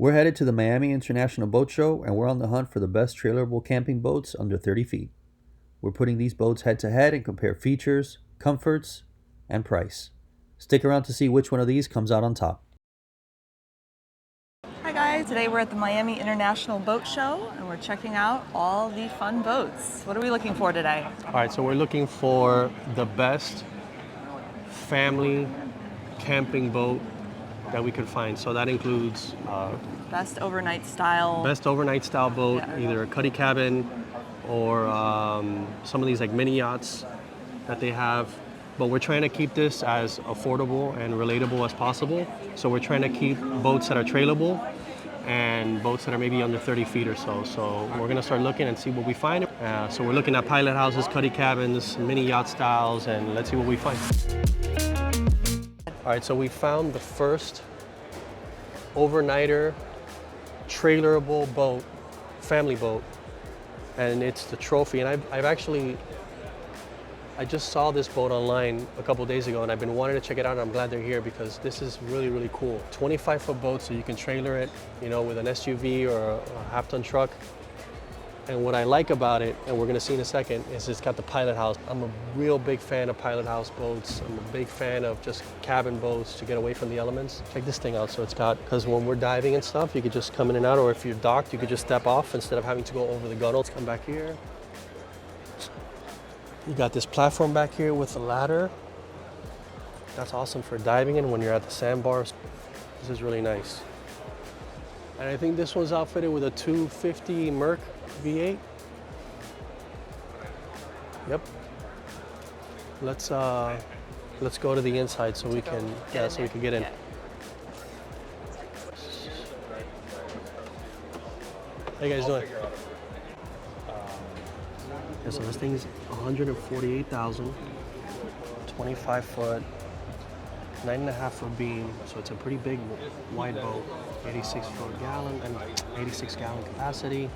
We're headed to the Miami International Boat Show and we're on the hunt for the best trailable camping boats under 30 feet. We're putting these boats head to head and compare features, comforts, and price. Stick around to see which one of these comes out on top. Hi guys, today we're at the Miami International Boat Show and we're checking out all the fun boats. What are we looking for today? All right, so we're looking for the best family camping boat that we could find. So that includes Best overnight style. best overnight style boat, Yeah. either a cuddy cabin or some of these like mini yachts that they have. But we're trying to keep this as affordable and relatable as possible. So we're trying to keep boats that are trailable and boats that are maybe under 30 feet or so. So we're gonna start looking and see what we find. So we're looking at pilot houses, cuddy cabins, mini yacht styles, and let's see what we find. All right, so we found the first overnighter trailerable boat, family boat, and it's the Trophy. And I just saw this boat online a couple days ago and I've been wanting to check it out, and I'm glad they're here because this is really, really cool. 25-foot boat, so you can trailer it, you know, with an SUV or a half-ton truck. And what I like about it, and we're gonna see in a second, is it's got the pilot house. I'm a real big fan of pilot house boats. I'm a big fan of just cabin boats to get away from the elements. Check this thing out. So it's got, because when we're diving and stuff, you could just come in and out, or if you're docked, you could just step off instead of having to go over the gunnels. Come back here. You got this platform back here with a ladder. That's awesome for diving in when you're at the sandbars. This is really nice. And I think this one's outfitted with a 250 Merc V8. Yep. Let's go to the inside so we can get in. Yeah. How you guys doing? Yeah, so this thing's 148,000, 25 foot, 9.5 foot beam, so it's a pretty big wide boat. 86 gallon capacity.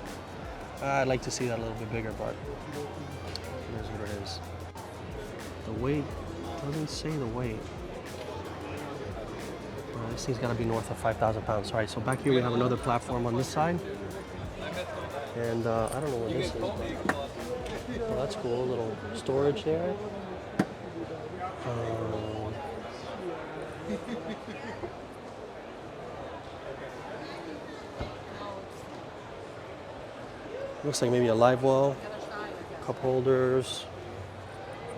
I'd like to see that a little bit bigger, but here's what it is. The weight doesn't say the weight. This thing's got to be north of 5,000 pounds. All right, so back here we have another platform on this side, and I don't know what this is, but well, that's cool. A little storage there. Looks like maybe a live well, cup holders.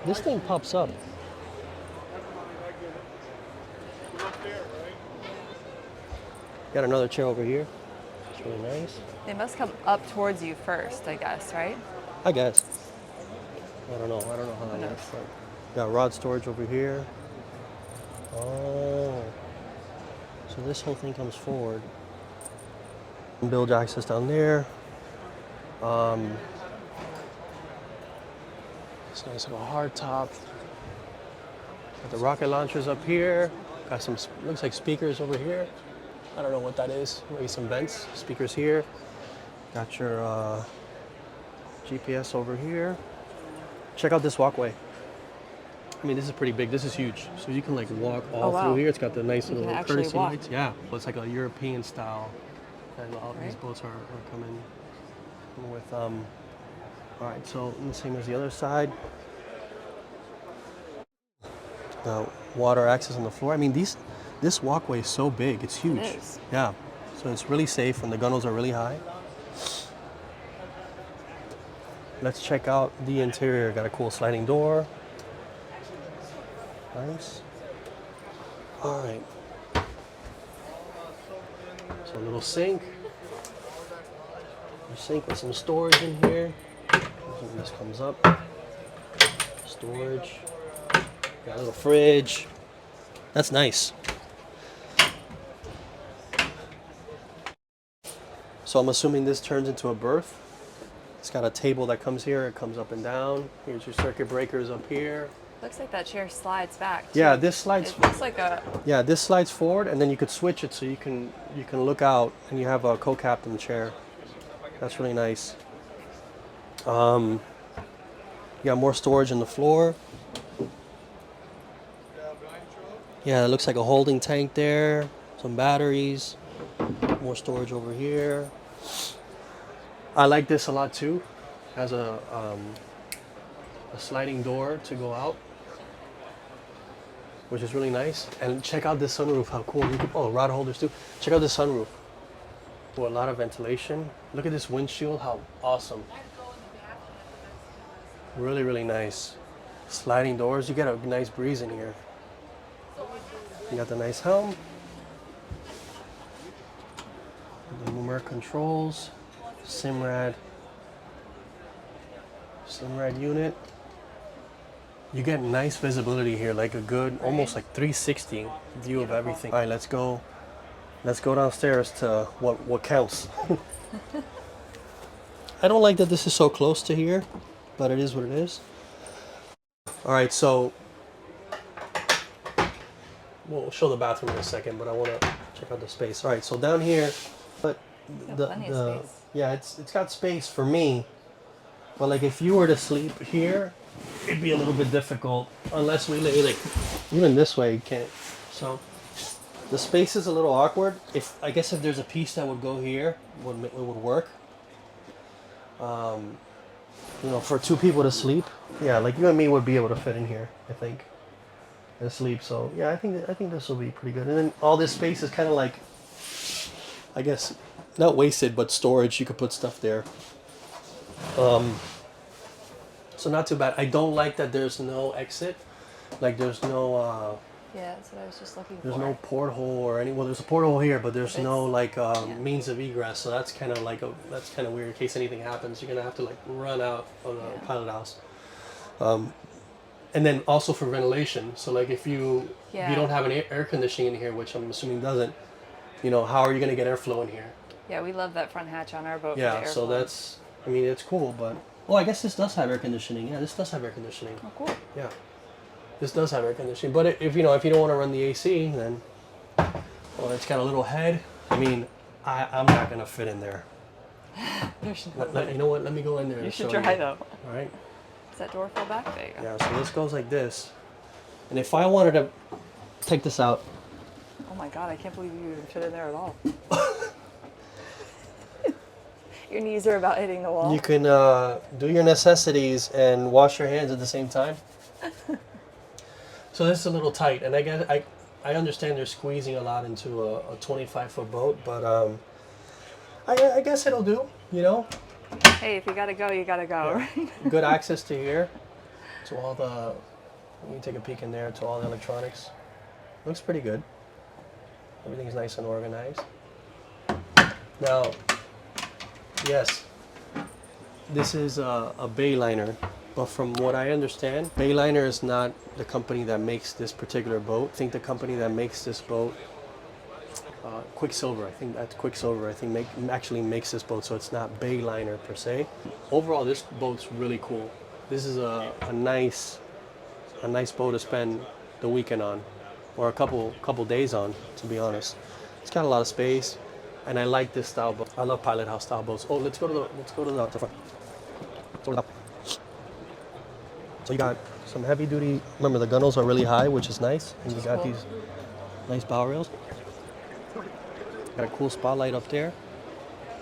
This thing pops up. Got another chair over here. It's really nice. They must come up towards you first, I guess, right? I guess. I don't know how that works. Got rod storage over here. Oh. So this whole thing comes forward. Bilge access down there. It's nice little hard top. Got the rocket launchers up here. Got some, looks like speakers over here. I don't know what that is. Maybe some vents. Speakers here. Got your GPS over here. Check out this walkway. I mean, this is pretty big. This is huge. So you can like walk all through here. It's got the nice little courtesy lights. Yeah, well, it's like a European style. And all these boats are coming with, all right, so the same as the other side. The water access on the floor. I mean, this walkway is so big. It's huge. It is. Yeah, so it's really safe and the gunnels are really high. Let's check out the interior. Got a cool sliding door. Nice. All right. So a little sink. A sink with some storage in here. This comes up. Storage. Got a little fridge. That's nice. So I'm assuming this turns into a berth. It's got a table that comes here. It comes up and down. Here's your circuit breakers up here. Looks like that chair slides back, too. Yeah, this slides. It looks like a... Yeah, this slides forward, and then you could switch it so you can look out, and you have a co-captain chair. That's really nice. You got more storage in the floor. Yeah, it looks like a holding tank there. Some batteries. More storage over here. I like this a lot too. Has a sliding door to go out, which is really nice. And check out this sunroof, how cool. You can, oh, rod holders too. Check out this sunroof. Well, a lot of ventilation. Look at this windshield, how awesome. Really, really nice. Sliding doors, you get a nice breeze in here. You got the nice helm. The Numeric controls. Simrad unit. You get nice visibility here, like a good, almost like 360 view of everything. All right, let's go downstairs to what counts. I don't like that this is so close to here, but it is what it is. All right, so we'll show the bathroom in a second, but I want to check out the space. All right, so down here, but plenty of space. yeah, it's got space for me, but like if you were to sleep here, it'd be a little bit difficult unless we lay like even this way you can't. So the space is a little awkward. I guess if there's a piece that would go here, it would work. You know, for two people to sleep, yeah, like you and me would be able to fit in here, I think, and sleep. So yeah, I think this will be pretty good. And then all this space is kind of like, I guess, not wasted, but storage. You could put stuff there. So not too bad. I don't like that there's no exit. Like there's no. Yeah, that's what I was just looking There's for. no porthole or any. Well, there's a porthole here, but there's no like yeah. means of egress. So that's kind of like that's kind of weird. In case anything happens, you're gonna have to like run out of the pilot house. And then also for ventilation. So like if you don't have any air conditioning in here, which I'm assuming doesn't, you know, how are you gonna get airflow in here? Yeah, we love that front hatch on our boat. Yeah, for the so airflow. that's. I mean, it's cool, but I guess this does have air conditioning. Yeah, this does have air conditioning. Oh, cool. Yeah. This does have air conditioning, but if you don't want to run the AC, then it's got a little head. I mean, I'm not gonna fit in there. There's no You know what? Let me go in there. You and should show try you. though. All right. Does that door fall back? There you go. Yeah. So this goes like this, and if I wanted to take this out, Oh my god, I can't believe you even fit in there at all. Your knees are about hitting the wall. you can do your necessities and wash your hands at the same time. So this is a little tight, and I guess I understand they're squeezing a lot into a 25-foot boat, but I guess it'll do, you know. Hey, if you gotta go, you gotta go, right? Good access to here, to all the. You can take a peek in there to all the electronics. Looks pretty good. Everything's nice and organized. Now, yes, this is a Bayliner. But from what I understand, Bayliner is not the company that makes this particular boat. I think the company that makes this boat, Quicksilver, I think that's Quicksilver, I think actually makes this boat, so it's not Bayliner per se. Overall, this boat's really cool. This is a nice boat to spend the weekend on, or a couple days on, to be honest. It's got a lot of space, and I like this style boat. I love pilot house style boats. Oh, let's go to the front. So you got some heavy duty, remember the gunnels are really high, which is nice. And you got these nice bow rails. Got a cool spotlight up there.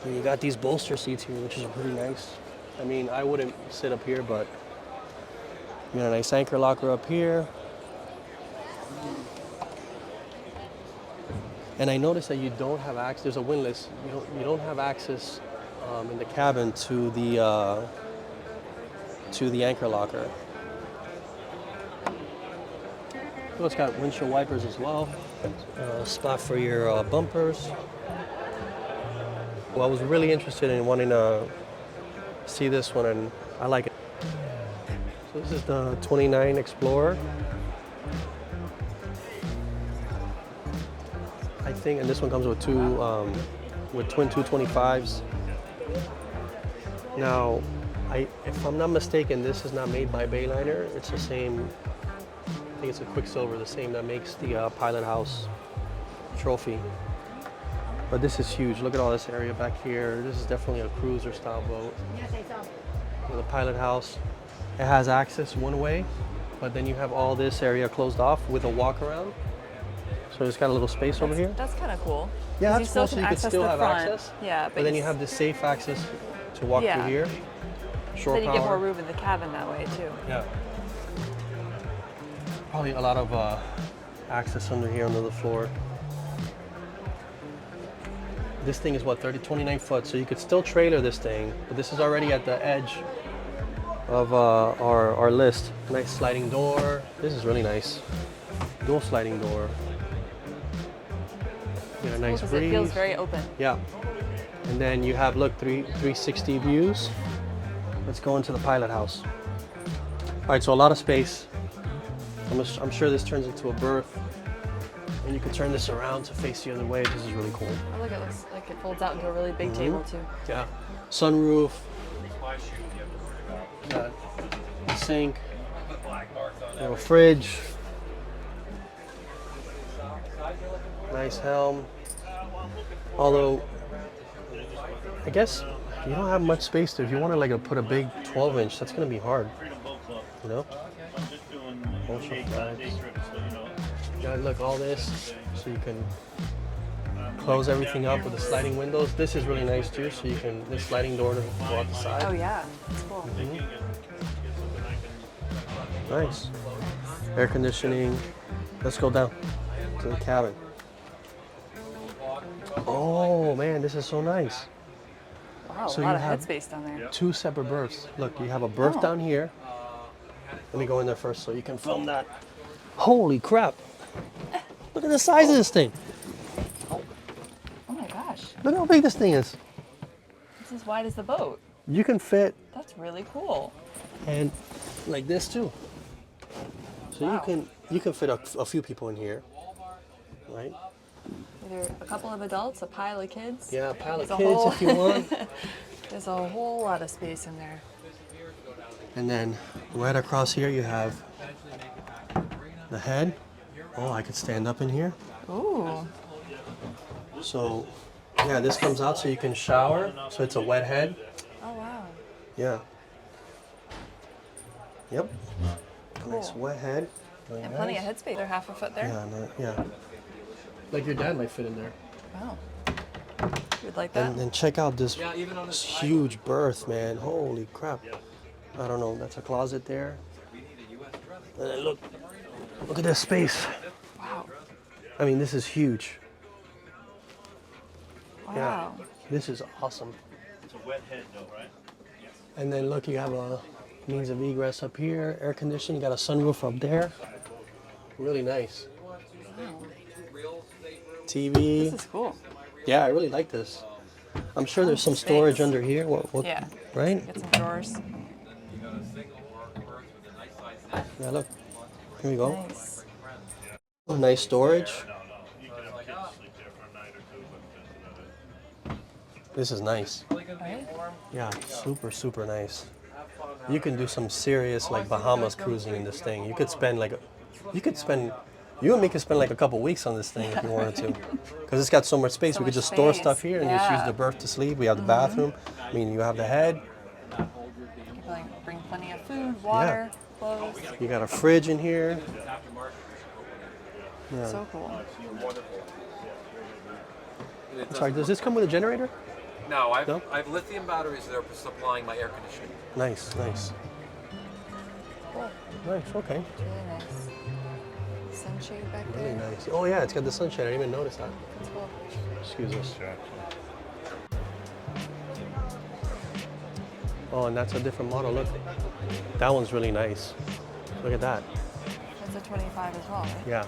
And you got these bolster seats here, which is pretty nice. I mean, I wouldn't sit up here, but you got a nice anchor locker up here. And I noticed that you don't have access, there's a windlass, you don't have access in the cabin to the anchor locker. So it's got windshield wipers as well. Spot for your bumpers. Well, I was really interested in wanting to see this one, and I like it. So this is the 29 Explorer. I think, and this one comes with twin 225s. Now, if I'm not mistaken, this is not made by Bayliner. It's the same. I think it's a Quicksilver, the same that makes the Pilot House trophy. But this is huge. Look at all this area back here. This is definitely a cruiser style boat. With a Pilot House. It has access one way, but then you have all this area closed off with a walk around. So it's got a little space over here. That's kind of cool. Yeah, 'Cause that's cool. So you can access still the have front. access. Yeah, But then you have the safe access to walk through here. Shore then you power. get more room in the cabin that way too. Yeah. Probably a lot of access under here under the floor. This thing is what, 29 foot, so you could still trailer this thing, but this is already at the edge of our list. Nice sliding door. This is really nice. Dual sliding door. Get a nice Cool, 'cause breeze. it feels very open. Yeah. And then you have, look, 360 views. Let's go into the pilot house. All right, so a lot of space. I'm sure this turns into a berth. And you can turn this around to face the other way. This is really cool. Oh, look, it looks like it folds out into a really big table too. Yeah. Sunroof. Got a sink. Little fridge. Nice helm. Although, I guess you don't have much space there. If you want to like put a big 12-inch, that's going to be hard. You know? Ultra flags. Yeah, look, all this, so you can close everything up with the sliding windows. This is really nice too, so you can, this sliding door to go out the side. Oh yeah, that's cool. Nice. Air conditioning. Let's go down to the cabin. Oh man, this is so nice. Wow, So a lot you of have headspace down there. 2 separate berths. Look, you have a berth down here. Let me go in there first so you can film that. Holy crap. Look at the size of this thing. Oh my gosh, Look how big this thing is. it's as wide as the boat. You can fit That's really cool. and like this too. So Wow. you can fit a few people in here, right? Either a couple of adults, a pile of kids. Yeah, a pile of There's a kids whole- if you want. There's a whole lot of space in there. And then right across here you have the head. Oh, I could stand up in here. Ooh, So yeah, this comes out so you can shower. So it's a wet head. oh wow. Yeah. Yep. Nice Cool. wet head. Really And plenty nice. of headspace. They're half a foot there. Yeah, yeah. Like your dad might fit in there. Wow. You'd like that? And then check out this huge berth, man. Holy crap. I don't know, that's a closet there. And then look at this space. Wow. I mean, this is huge. Wow. This is awesome. It's a wet head though, right? And then look, you have a means of egress up here, air conditioning, you got a sunroof up there. Really nice. TV. This is cool. Yeah, I really like this. I'm sure there's some storage under here. What, Yeah. right? Get some drawers. Yeah, look. Here we go. Nice. Oh, nice storage. You can have kids sleep there for a night or two, but that's about it. This is nice. Right? Yeah, super, super nice. You can do some serious like Bahamas cruising in this thing. You could spend you and me could spend like a couple weeks on this thing if you wanted to. Because it's got so much space. So We could much just store space. stuff here and just use Yeah. the berth to sleep. We have the bathroom. I mean, you have the head. You can bring plenty of food, water, clothes. You got a fridge in here. Yeah. So cool. Sorry, does this come with a generator? No, I No? have lithium batteries that are supplying my air conditioning. Nice, nice. Cool. Nice, okay. Really nice. Sunshade back there. Really nice. Oh yeah, it's got the sunshade. I didn't even notice that. That's cool. Excuse us. Oh, and that's a different model. Look, that one's really nice. Look at that. That's a 25 as well, right? Yeah.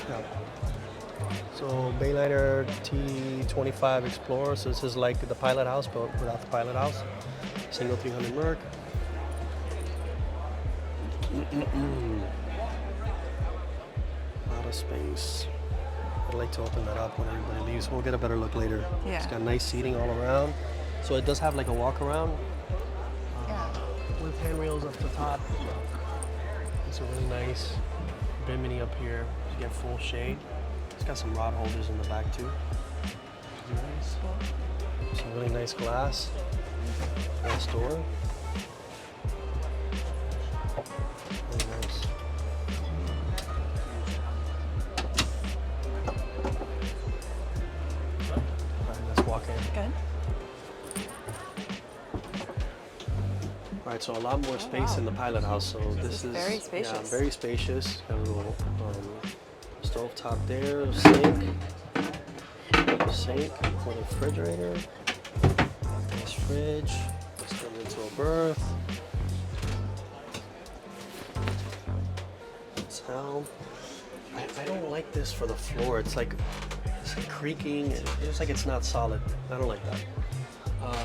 Yeah. So Bayliner T25 Explorer. So this is like the pilot house, but without the pilot house. Single 300 Merc. Lot of space. I'd like to open that up when everybody leaves. We'll get a better look later. Yeah. It's got nice seating all around. So it does have like a walk around Yeah. with handrails up the top. It's a really nice bimini up here. You get full shade. It's got some rod holders in the back too. Nice. Some really nice glass. Nice door. Really nice. All right, so a lot more space in the pilot house. So this is very spacious. Yeah, very spacious. Got a little stove top there, sink for the refrigerator. Nice fridge. Let's turn it into a berth. Sound. I don't like this for the floor. It's like creaking. It's like it's not solid. I don't like that.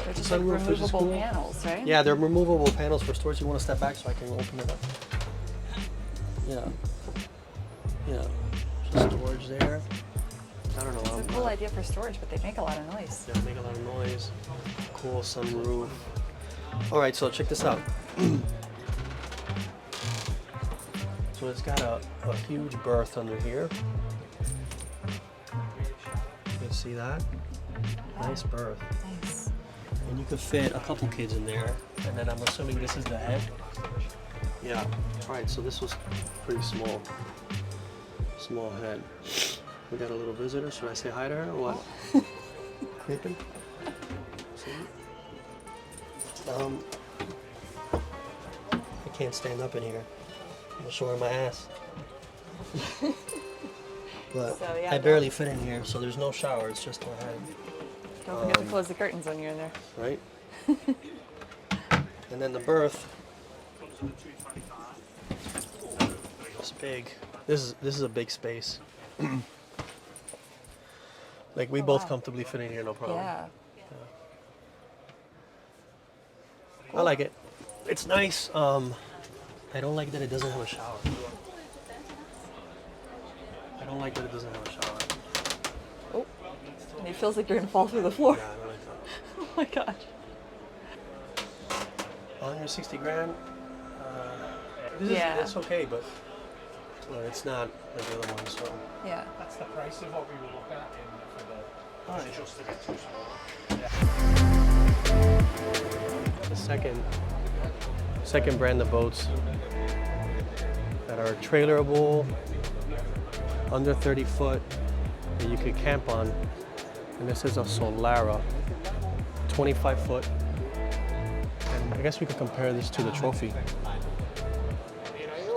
They're just like removable panels, right? Yeah, they're removable panels for storage. You want to step back so I can open it up. Yeah. Just storage there. I don't know. It's a cool idea for storage, but they make a lot of noise. Yeah, make a lot of noise. Cool sunroof. All right, so check this out. So it's got a huge berth under here. You can see that? Nice berth. Nice. And you could fit a couple kids in there. And then I'm assuming this is the head. Yeah. All right, so this was pretty small. Small head. We got a little visitor. Should I say hi to her or what? Creeping? I can't stand up in here. I'm showing my ass. But So, yeah, I barely fit in here, so there's no shower. It's just my head. Don't forget to close the curtains when you're in there. Right? And then the berth. It's big. This is a big space. Like we both comfortably fit in here, no problem. Yeah. I like it. It's nice. I don't like that it doesn't have a shower. I don't like that it doesn't have a shower. Oh, and it feels like you're gonna fall through the floor. Yeah, I don't like that. Oh my gosh. 160 grand. Yeah. It's okay, but it's not like the other one. So Yeah. That's the price of what we were looking at for the Alright. just to get too small. the second brand of boats that are trailerable, under 30 foot, that you could camp on. And this is a Solara, 25 foot. And I guess we could compare this to the Trophy.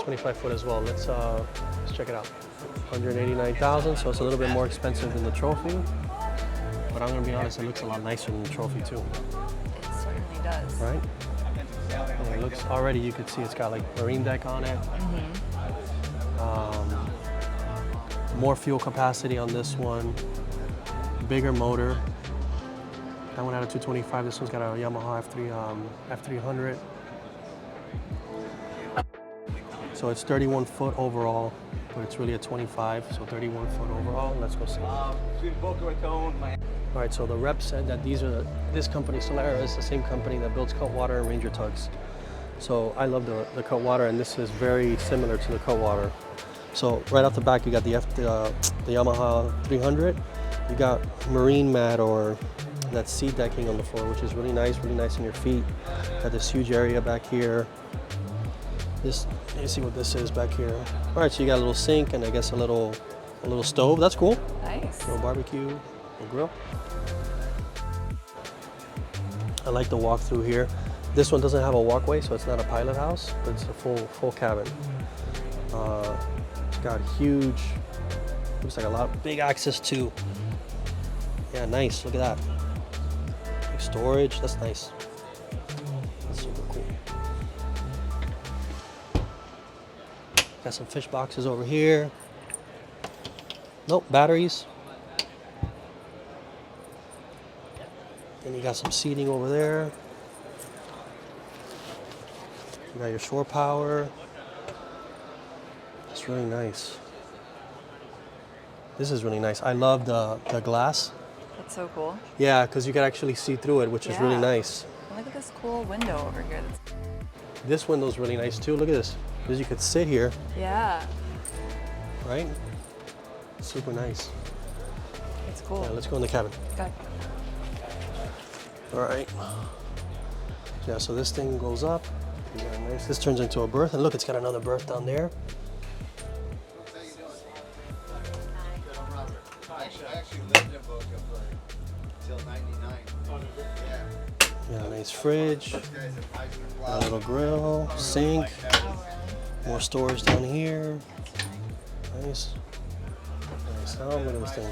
25 foot as well. Let's check it out. 189,000, so it's a little bit more expensive than the Trophy. But I'm gonna be honest, it looks a lot nicer than the Trophy too, It certainly does. right? And it looks already, you could see it's got like marine deck on it. More fuel capacity on this one. Bigger motor. That one had a 225. This one's got a Yamaha F300. So it's 31 foot overall, but it's really a 25, so 31 foot overall. Let's go see. All right, so the rep said that this company, Solara, is the same company that builds Cutwater and Ranger tugs. So I love the Cutwater, and this is very similar to the Cutwater. So right off the back, you got the Yamaha 300. You got marine mat or that seat decking on the floor, which is really nice on your feet. Got this huge area back here. This, you see what this is back here. All right, so you got a little sink and I guess a little stove. That's cool. Nice. A little barbecue, a grill. I like the walk through here. This one doesn't have a walkway, so it's not a pilot house, but it's a full cabin. It's got huge, looks like a lot, big access to. Yeah, nice. Look at that. Big storage. That's nice. That's super cool. Got some fish boxes over here. Nope, batteries. Then you got some seating over there. You got your shore power. It's really nice. This is really nice. I love the glass. That's so cool. Yeah, because you can actually see through it, which is really Yeah. nice. And look at this cool window over here. This window's really nice too. Look at this. Because you could sit here, Yeah, right? Super nice. it's cool. Yeah, let's go in the cabin. Good. All right. Yeah, so this thing goes up. Very nice. This turns into a berth, and look, it's got another berth down there. till '99. Yeah, nice fridge, a little grill, sink, more storage down here. Nice. Nice. How look at this thing.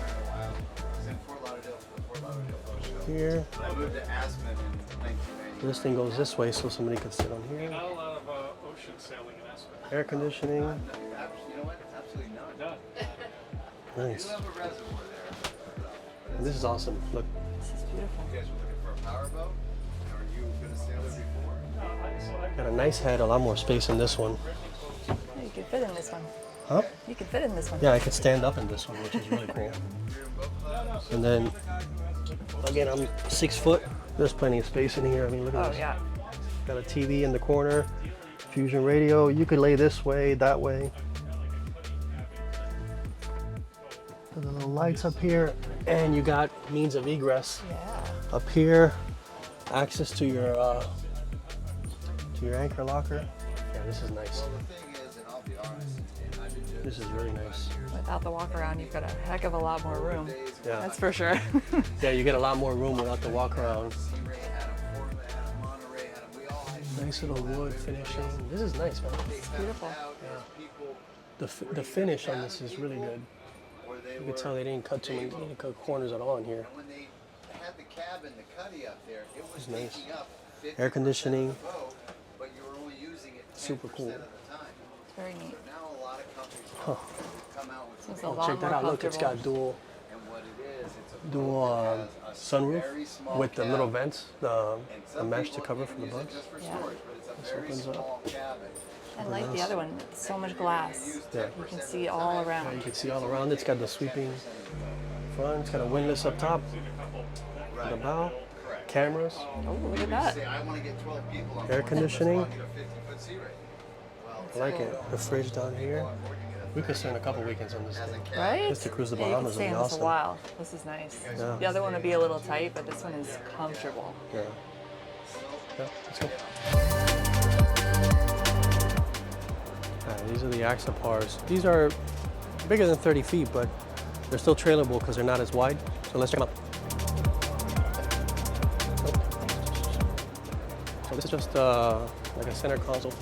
Here. I moved to Aspen in 1990. This thing goes this way so somebody can sit on here. Not a lot of ocean sailing in Aspen. Air conditioning. You know what? Absolutely not. None. Nice. You have a reservoir there. And this is awesome. Look. This is beautiful. You guys were looking for a powerboat? Or are you going to sail there before? Got a nice head, a lot more space in this one. Yeah, you could fit in this one. Huh? You could fit in this one. Yeah, I could stand up in this one, which is really cool. And then, again, I'm 6 foot. There's plenty of space in here. I mean, look at Oh this. yeah. Got a TV in the corner, fusion radio. You could lay this way, that way. The little lights up here, and you got means of egress Yeah. up here. Access to your anchor locker. Yeah, this is nice. Well, the thing is, and I'll be honest, I've been doing This is really nice. Without the walk around, you've got a heck of a lot more room. Yeah. That's for sure. Yeah, you get a lot more room without the walk around. Ray had them, Portland had them, Monterey had them. We all had Nice little wood finishing. This is nice, man. Beautiful. people The finish on this is really good. where they You were. could tell they didn't cut too many, they didn't cut corners at all in here. When they had the cabin, the cuddy up there, it was nice. taking up 50% Air conditioning. of the boat, but you were only using it 10% Super cool. of the time. It's very neat. Now a lot of companies come out with It's a Oh, lot check that more out. Look, it's got comfortable. dual and what it is, it's a dual boat that has a sunroof very small with the little cabin. vents, And the some mesh to people cover even from the use it bugs. just for Yeah. storage, but it's a This very opens up. small cabin. I like the other one. It's so much glass. Yeah. You can see all Yeah, you around. can see all around. It's got the sweeping front. It's got a windlass up top. The bow. Cameras. Oh, look at that. Say, I want to get 12 people on Air board, conditioning. let's get a 50-foot sea rate. Well, I like it. The fridge down here. We could spend a couple weekends on this thing. Right? Just to cruise the Yeah, you can Bahamas stay would in be this a awesome. while. This is nice. Yeah. The other one would be a little tight, but this one is comfortable. Yeah. Yeah, let's go. Alright, these are the Axopars. These are bigger than 30 feet, but they're still trailable because they're not as wide. So let's check them out. So this is just like a center console.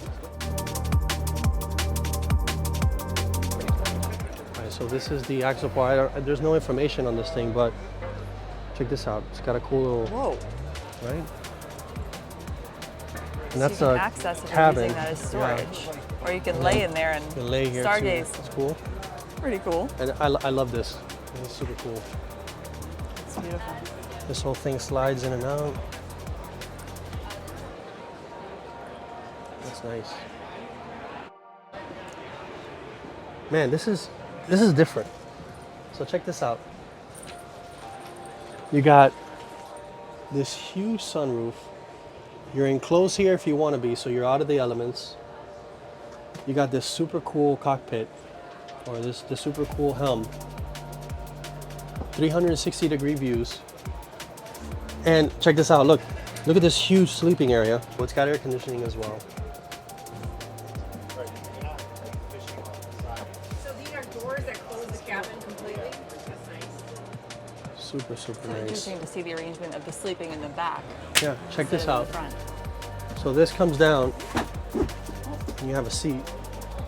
Alright, so this is the Axopar. There's no information on this thing, but check this out. It's got a cool little, Whoa. right? And So that's you can a access it cabin. using that as Yeah. storage. Or you can lay in there You can lay and here stargaze. too. It's cool. Pretty cool. And I love this. It's super cool. It's beautiful. This whole thing slides in and out. That's nice. Man, this is different. So check this out. You got this huge sunroof. You're enclosed here if you want to be, so you're out of the elements. You got this super cool cockpit, or this super cool helm. 360-degree views. And check this out, look at this huge sleeping area. Well, it's got air conditioning as well. So these are doors that close the cabin completely? That's nice. Super It's nice. interesting to see the arrangement of the sleeping in the back. Yeah, check this instead of out. in the front. So this comes down, and you have a seat.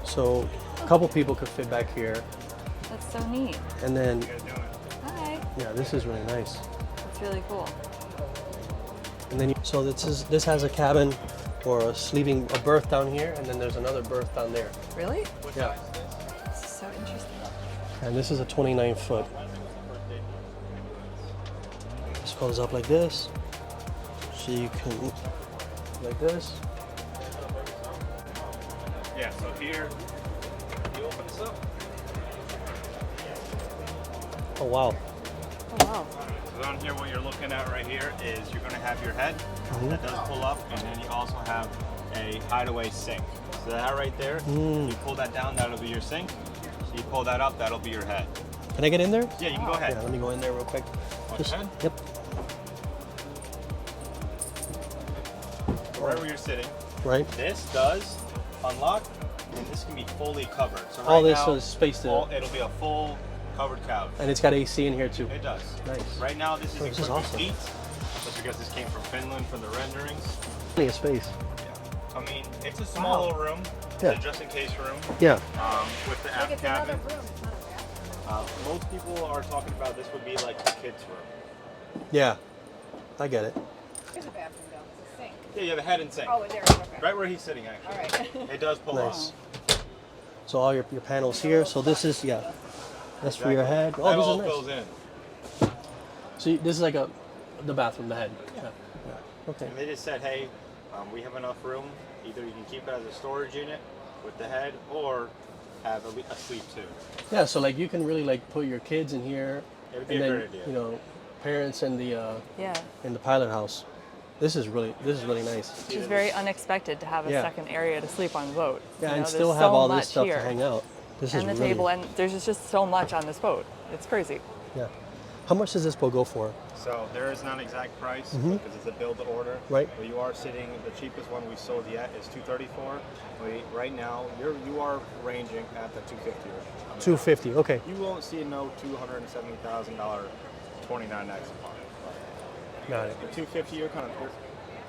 So a couple people could fit back here. That's so neat. And then, Hi. yeah, this is really nice. That's really cool. And then, so this has a cabin or a berth down here, and then there's another berth down there. Really? Yeah. This is so interesting. And this is a 29 foot. This goes up like this. So you can, like this. Yeah, so here, you open this up. Oh wow. Oh wow. So down here, what you're looking at right here is you're going to have your head that does pull up, and then you also have a hideaway sink. So that right there, you pull that down, that'll be your sink. So you pull that up, that'll be your head. Can I get in there? Yeah, you can go ahead. Yeah, let me go in there real quick. Just, ahead. yep. Right where you're sitting. Right. This does unlock, and this can be fully covered. So right All this now, is spaced out. it'll be a full Covered couch. And it's got AC in here too. It does. Nice. Right now, this is Oh, this equipped is with awesome. heat. That's because this came from Finland from the renderings. Plenty of space. Yeah. I mean, it's a small little room. It's Yeah. a just-in-case room. Yeah. With the Like aft it's another cabin. room, it's not a bathroom. Most people are talking about this would be like the kids' room. Yeah. I get it. There's a bathroom though, it's a sink. Yeah, you have a head and sink. Oh, there it is, okay. Right where he's sitting, actually. All right. It does pull Nice. off. So all your panels here. So this is, yeah. That's for your head. That Oh, all this is fills nice. in. So this is like the bathroom, the head. Yeah. Okay. And they just said, hey, we have enough room. Either you can keep it as a storage unit with the head, or have a sleep too. Yeah. So like you can really like put your kids in here, It would be and a then great idea. you know, parents in the Yeah. pilot house. This is really nice. Which is very unexpected to have a Yeah. second area to sleep on the boat. Yeah, You and know, still there's have so all this much stuff here. to hang out. This And is the really, table, and there's just so much on this boat. It's crazy. yeah. How much does this boat go for? So there is not an exact price Mhm. because it's a build to order. Right. But you are sitting. The cheapest one we sold yet is $234. Right now, you are ranging at the $250. on the 250. Okay. You won't see no $270,000 29 Axopar. Got it. The 250 you're kind of.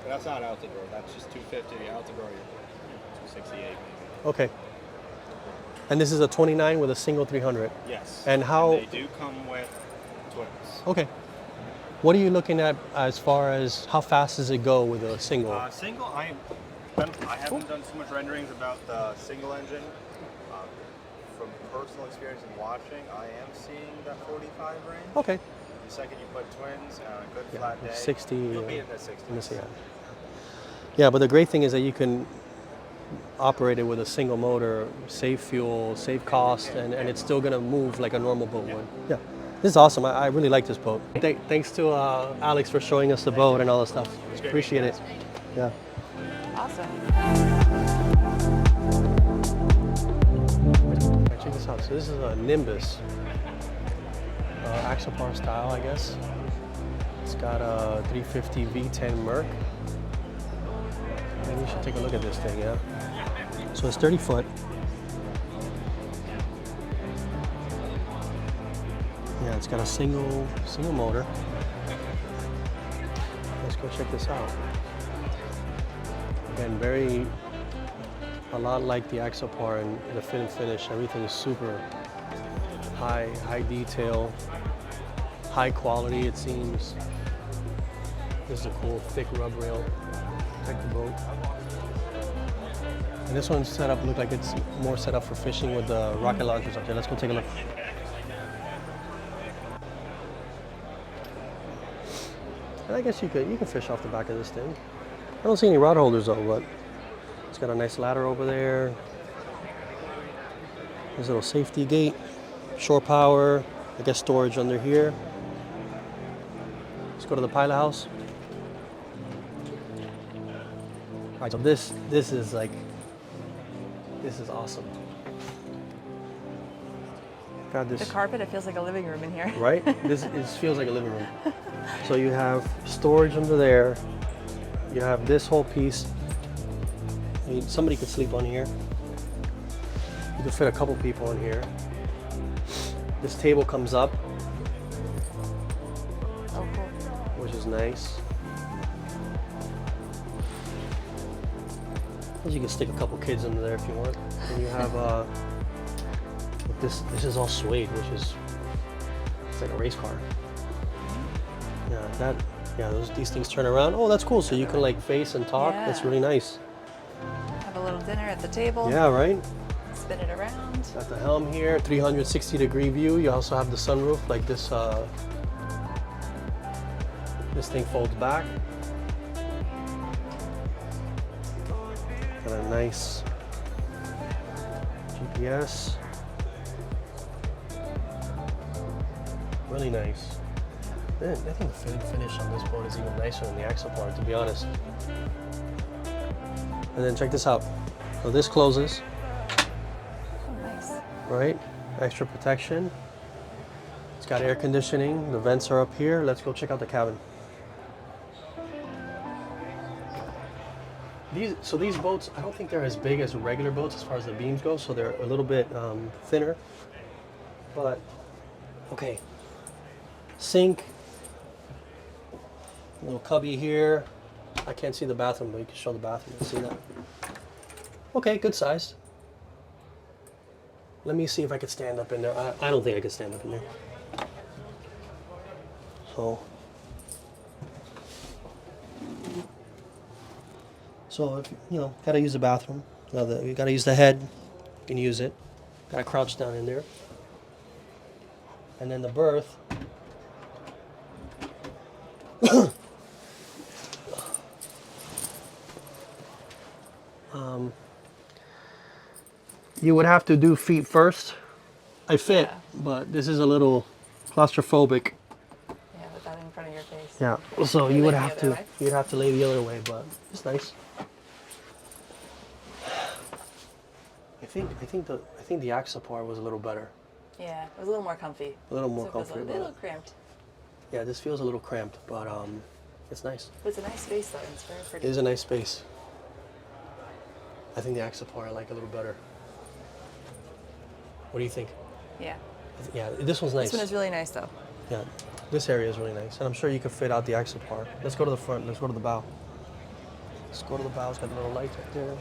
That's not out the door. That's just 250. The out the door, you're 268 maybe. Okay. And this is a 29 with a single 300. Yes. And how? they do come with twins. Okay. What are you looking at as far as how fast does it go with a single? Single, I haven't done too much renderings about the single engine. From personal experience and watching, I am seeing that 45 range. Okay. The second you put twins on a good Yeah, flat day, 60. you'll be in the 60s. Yeah. Yeah, but the great thing is that you can operate it with a single motor, save fuel, save cost, and it's still going to move like a normal boat would. Yeah. This is awesome. I really like this boat. Thanks to Alex for showing us the boat and all that stuff. Appreciate it. Yeah. Awesome. Right, check this out. So this is a Nimbus, Axopar style, I guess. It's got a 350 V10 Merc. And you should take a look at this thing, yeah. So it's 30 foot. Yeah, it's got a single motor. Let's go check this out. Again, a lot like the Axopar in the fit and finish. Everything is super high detail, high quality it seems. This is a cool thick rub rail. Protect the boat. And this one's set up, look like it's more set up for fishing with the rocket launchers up there. Let's go take a look. And I guess you can fish off the back of this thing. I don't see any rod holders though, but it's got a nice ladder over there. There's a little safety gate, shore power, I guess storage under here. Let's go to the pilot house. All right, so this is awesome. Got this. The carpet, it feels like a living room in here. Right? This feels like a living room. So you have storage under there. You have this whole piece. I mean, somebody could sleep on here. You could fit a couple people in here. This table comes up, Oh, cool. which is nice. You can stick a couple kids under there if you want. And you have this is all suede, which is it's like a race car. These things turn around. Oh, that's cool. So you can like face and talk. Yeah. That's really nice. Have a little dinner at the table. Yeah, right? Spin it around. Got the helm here, 360-degree view. You also have the sunroof, like this. This thing folds back. Got a nice GPS. Really nice. Man, I think the fit and finish on this boat is even nicer than the Axopar, to be honest. And then check this out. So this closes. Oh, nice. Right? Extra protection. It's got air conditioning. The vents are up here. Let's go check out the cabin. These boats, I don't think they're as big as regular boats as far as the beams go, so they're a little bit thinner. But Okay. Sink. Little cubby here. I can't see the bathroom, but you can show the bathroom. See that? Okay, good size. Let me see if I could stand up in there. I don't think I could stand up in there. So if you know, gotta use the bathroom. You gotta use the head. You can use it. Gotta crouch down in there. And then the berth. You would have to do feet first. I fit, but this is a little claustrophobic. Yeah, put that in front of your face. Yeah, so you would have to you'd have to lay the other way, but it's nice. I think the Axopar was a little better. Yeah, it was a little more comfy. A little more So it was comfortable. a little cramped. Yeah, this feels a little cramped, but it's nice. But it's a nice space though, and it's very pretty. It is a nice space. I think the Axopar I like a little better. What do you think? Yeah. Yeah, this one's nice. This one is really nice though. Yeah, this area is really nice, and I'm sure you could fit out the Axopar. Let's go to the front. Let's go to the bow. Let's go to the bow. It's got the little lights right there.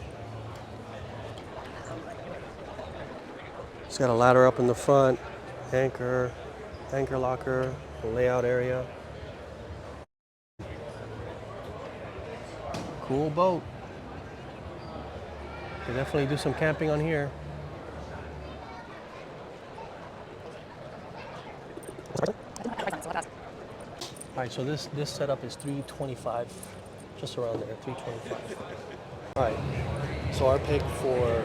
It's got a ladder up in the front, anchor locker, layout area. Cool boat. Could definitely do some camping on here. All right, so this setup is $325, just around there, $325. All right, so our pick for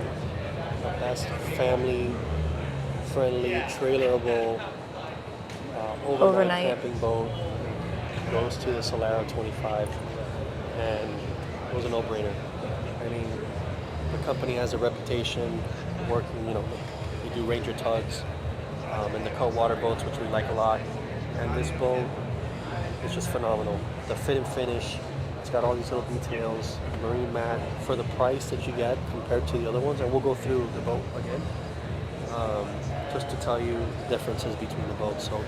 the best family-friendly, trailerable, overnight camping boat goes to the Solara 25, and it was a no-brainer. I mean, the company has a reputation working, you know, they do Ranger tugs and the cold water boats, which we like a lot. And this boat is just phenomenal. The fit and finish, it's got all these little details, marine mat for the price that you get compared to the other ones. And we'll go through the boat again, just to tell you the differences between the boats. So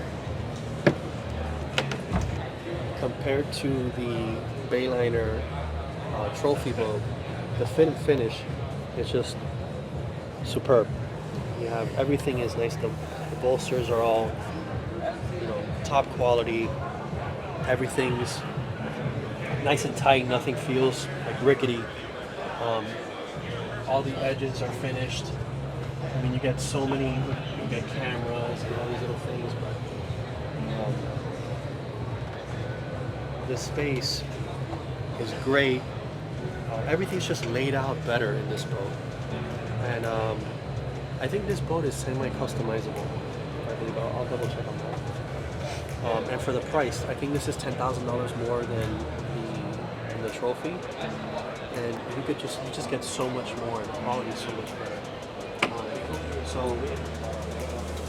compared to the Bayliner trophy boat, the fit and finish is just superb. You have everything is nice. The bolsters are all, you know, top quality. Everything's nice and tight. Nothing feels like rickety. All the edges are finished. I mean, you get so many. You get cameras and all these little things, but the space is great. Everything's just laid out better in this boat, and I think this boat is semi-customizable. I believe I'll double check on that. And for the price, I think this is $10,000 more than the trophy, and you just get so much more. The quality is so much better. So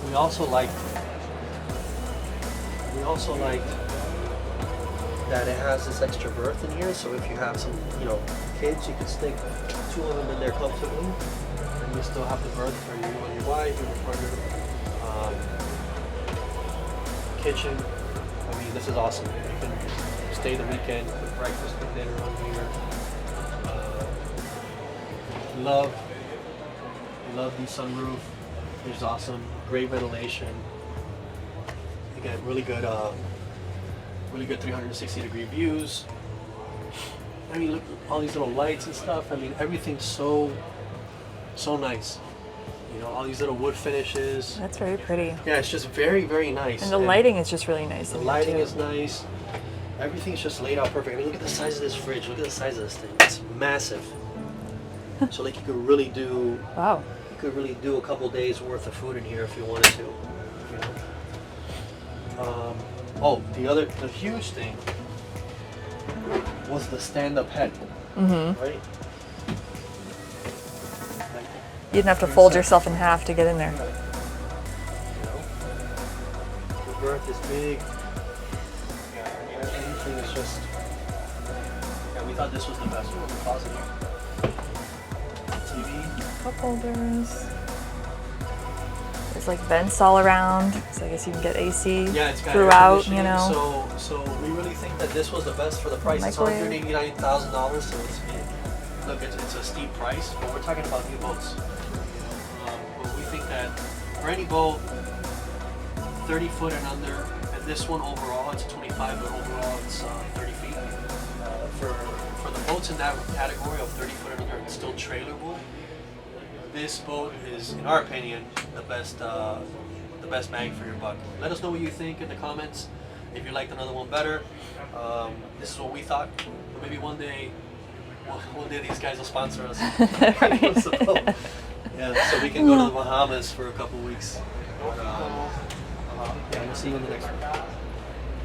we also liked that it has this extra berth in here. So if you have some, you know, kids, you can stick 2 of them in there comfortably, and you still have the berth for you and your wife and your partner. Kitchen. I mean, this is awesome. You can stay the weekend, cook breakfast, cook dinner on here. Love the sunroof. It's awesome. Great ventilation. You get really good 360-degree views. I mean, look at all these little lights and stuff. I mean, everything's so nice. You know, all these little wood finishes. That's very pretty. Yeah, it's just very, very nice. And the lighting is just really nice. The lighting is nice. Everything's just laid out perfect. I mean, look at the size of this fridge. Look at the size of this thing. It's massive. So like you could really do. Wow. You could really do a couple days worth of food in here if you wanted to. You know. The huge thing was the stand-up head. Mm-hmm. Right. You didn't have to fold yourself in half to get in there. You know, the berth is big. Yeah, I mean, everything is just. Yeah, we thought this was the best one. The closet here. TV. Cup holders. There's like vents all around, so I guess you can get AC Yeah, it's got throughout, air you conditioning, know. So we really think that this was the best for the price. It's Microwave. $189,000, so look, it's a steep price, but we're talking about new boats. But we think that for any boat, 30 foot and under, and this one overall, it's 25, but overall it's 30 feet. For the boats in that category of 30 foot and under, it's still trailerable. This boat is, in our opinion, the best bang for your buck. Let us know what you think in the comments. If you liked another one better, this is what we thought. Maybe one day these guys will sponsor us. Yeah, so we can go to the Bahamas for a couple weeks. Yeah, we'll see you in the next one.